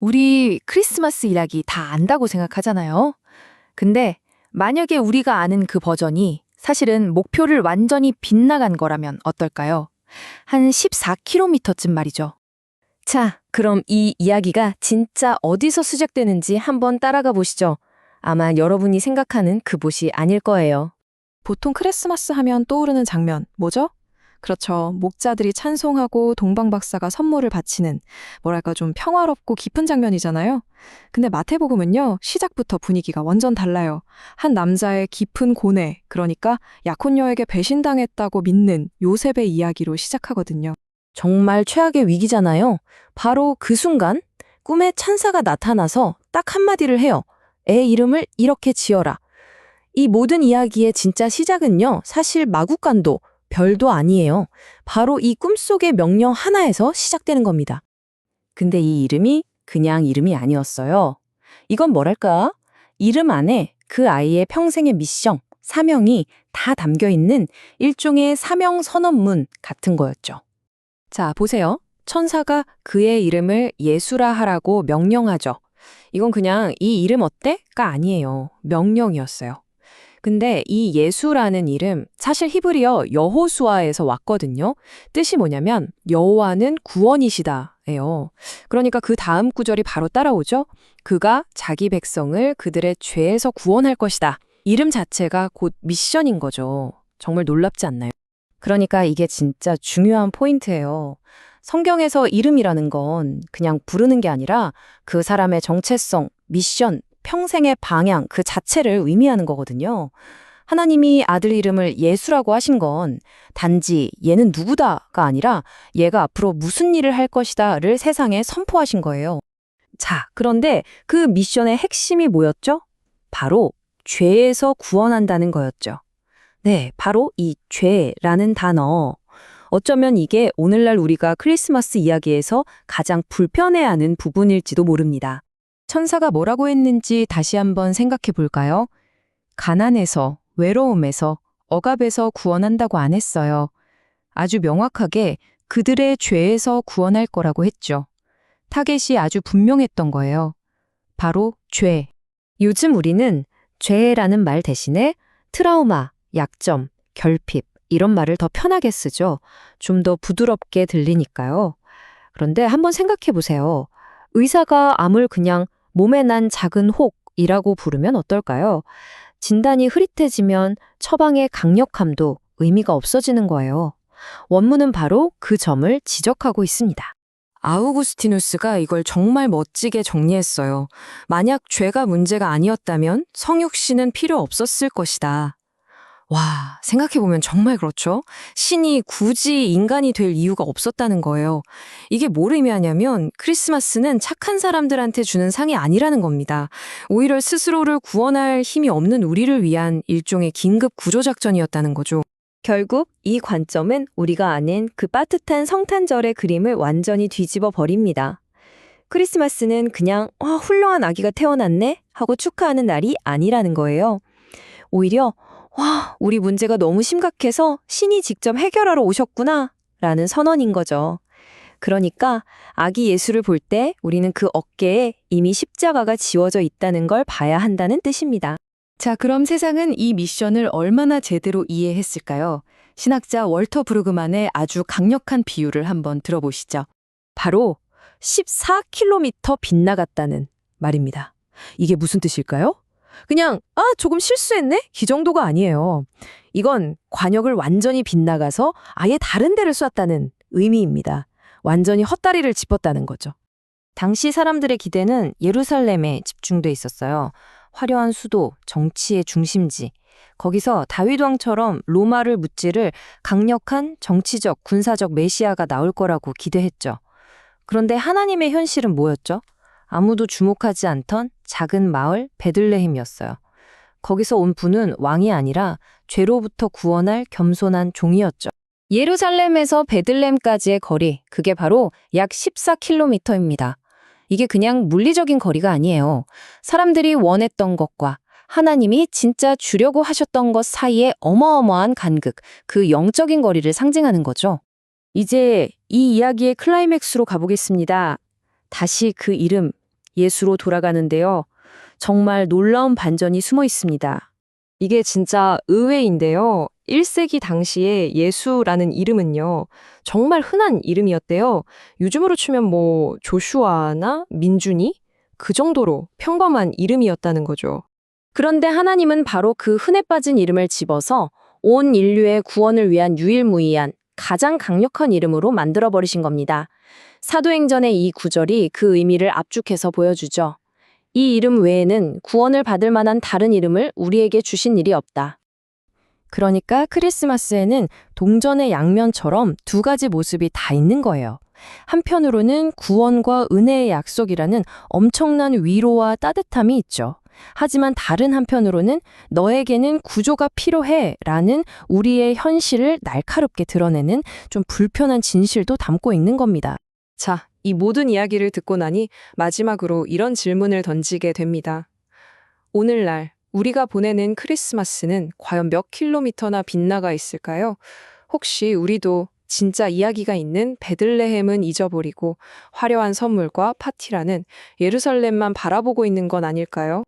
우리 크리스마스 이야기 다 안다고 생각하잖아요. 근데 만약에 우리가 아는 그 버전이 사실은 목표를 완전히 빗나간 거라면 어떨까요? 한 14km쯤 말이죠. 자, 그럼 이 이야기가 진짜 어디서 시작되는지 한번 따라가 보시죠. 아마 여러분이 생각하는 그곳이 아닐 거예요. 보통 크리스마스 하면 떠오르는 장면, 뭐죠? 그렇죠. 목자들이 찬송하고 동방박사가 선물을 바치는, 뭐랄까 좀 평화롭고 깊은 장면이잖아요. 근데 마태복음은요, 시작부터 분위기가 완전 달라요. 한 남자의 깊은 고뇌, 그러니까 약혼녀에게 배신당했다고 믿는 요셉의 이야기로 시작하거든요. 정말 최악의 위기잖아요. 바로 그 순간 꿈에 찬사가 나타나서 딱 한마디를 해요. 애 이름을 이렇게 지어라. 이 모든 이야기의 진짜 시작은요, 사실 마구간도 별도 아니에요. 바로 이 꿈속의 명령 하나에서 시작되는 겁니다. 근데 이 이름이 그냥 이름이 아니었어요. 이건 뭐랄까? 이름 안에 그 아이의 평생의 미션, 사명이 다 담겨 있는 일종의 사명 선언문 같은 거였죠. 자, 보세요. 천사가 그의 이름을 예수라 하라고 명령하죠. 이건 그냥 이 이름 어때?가 아니에요. 명령이었어요. 근데 이 예수라는 이름 사실 히브리어 여호수아에서 왔거든요. 뜻이 뭐냐면 여호와는 구원이시다예요. 그러니까 그 다음 구절이 바로 따라오죠. 그가 자기 백성을 그들의 죄에서 구원할 것이다. 이름 자체가 곧 미션인 거죠. 정말 놀랍지 않나요? 그러니까 이게 진짜 중요한 포인트예요. 성경에서 이름이라는 건 그냥 부르는 게 아니라 그 사람의 정체성, 미션, 평생의 방향 그 자체를 의미하는 거거든요. 하나님이 아들 이름을 예수라고 하신 건 단지 얘는 누구다가 아니라 얘가 앞으로 무슨 일을 할 것이다를 세상에 선포하신 거예요. 자, 그런데 그 미션의 핵심이 뭐였죠? 바로 죄에서 구원한다는 거였죠. 네, 바로 이 죄라는 단어. 어쩌면 이게 오늘날 우리가 크리스마스 이야기에서 가장 불편해하는 부분일지도 모릅니다. 천사가 뭐라고 했는지 다시 한번 생각해 볼까요? 가난에서, 외로움에서, 억압에서 구원한다고 안 했어요. 아주 명확하게 그들의 죄에서 구원할 거라고 했죠. 타겟이 아주 분명했던 거예요. 바로 죄. 요즘 우리는 죄라는 말 대신에 트라우마, 약점, 결핍 이런 말을 더 편하게 쓰죠. 좀 더 부드럽게 들리니까요. 그런데 한번 생각해 보세요. 의사가 암을 그냥 몸에 난 작은 혹이라고 부르면 어떨까요? 진단이 흐릿해지면 처방의 강력함도 의미가 없어지는 거예요. 원문은 바로 그 점을 지적하고 있습니다. 아우구스티누스가 이걸 정말 멋지게 정리했어요. 만약 죄가 문제가 아니었다면 성육신은 필요 없었을 것이다. 와, 생각해보면 정말 그렇죠? 신이 굳이 인간이 될 이유가 없었다는 거예요. 이게 뭘 의미하냐면 크리스마스는 착한 사람들한테 주는 상이 아니라는 겁니다. 오히려 스스로를 구원할 힘이 없는 우리를 위한 일종의 긴급 구조작전이었다는 거죠. 결국 이 관점은 우리가 아는 그 빠듯한 성탄절의 그림을 완전히 뒤집어 버립니다. 크리스마스는 그냥 훌륭한 아기가 태어났네 하고 축하하는 날이 아니라는 거예요. 오히려 와, 우리 문제가 너무 심각해서 신이 직접 해결하러 오셨구나 라는 선언인 거죠. 그러니까 아기 예수를 볼 때 우리는 그 어깨에 이미 십자가가 지워져 있다는 걸 봐야 한다는 뜻입니다. 자, 그럼 세상은 이 미션을 얼마나 제대로 이해했을까요? 신학자 월터 브루그만의 아주 강력한 비유를 한번 들어보시죠. 바로 14km 빗나갔다는 말입니다. 이게 무슨 뜻일까요? 그냥 조금 실수했네? 이 정도가 아니에요. 이건 관역을 완전히 빗나가서 아예 다른 데를 쐈다는 의미입니다. 완전히 헛다리를 짚었다는 거죠. 당시 사람들의 기대는 예루살렘에 집중돼 있었어요. 화려한 수도, 정치의 중심지. 거기서 다윗 왕처럼 로마를 무찌를 강력한 정치적, 군사적 메시아가 나올 거라고 기대했죠. 그런데 하나님의 현실은 뭐였죠? 아무도 주목하지 않던 작은 마을 베들레헴이었어요. 거기서 온 분은 왕이 아니라 죄로부터 구원할 겸손한 종이었죠. 예루살렘에서 베들레헴까지의 거리, 그게 바로 약 14km입니다. 이게 그냥 물리적인 거리가 아니에요. 사람들이 원했던 것과 하나님이 진짜 주려고 하셨던 것 사이의 어마어마한 간극, 그 영적인 거리를 상징하는 거죠. 이제 이 이야기의 클라이맥스로 가보겠습니다. 다시 그 이름, 예수로 돌아가는데요. 정말 놀라운 반전이 숨어 있습니다. 이게 진짜 의외인데요. 1세기 당시에 예수라는 이름은요, 정말 흔한 이름이었대요. 요즘으로 치면 뭐 조슈아나 민준이 그 정도로 평범한 이름이었다는 거죠. 그런데 하나님은 바로 그 흔해 빠진 이름을 집어서 온 인류의 구원을 위한 유일무이한 가장 강력한 이름으로 만들어버리신 겁니다. 사도행전의 이 구절이 그 의미를 압축해서 보여주죠. 이 이름 외에는 구원을 받을 만한 다른 이름을 우리에게 주신 일이 없다. 그러니까 크리스마스에는 동전의 양면처럼 두 가지 모습이 다 있는 거예요. 한편으로는 구원과 은혜의 약속이라는 엄청난 위로와 따뜻함이 있죠. 하지만 다른 한편으로는 너에게는 구조가 필요해 라는 우리의 현실을 날카롭게 드러내는 좀 불편한 진실도 담고 있는 겁니다. 자, 이 모든 이야기를 듣고 나니 마지막으로 이런 질문을 던지게 됩니다. 오늘날 우리가 보내는 크리스마스는 과연 몇 킬로미터나 빗나가 있을까요? 혹시 우리도 진짜 이야기가 있는 베들레헴은 잊어버리고 화려한 선물과 파티라는 예루살렘만 바라보고 있는 건 아닐까요?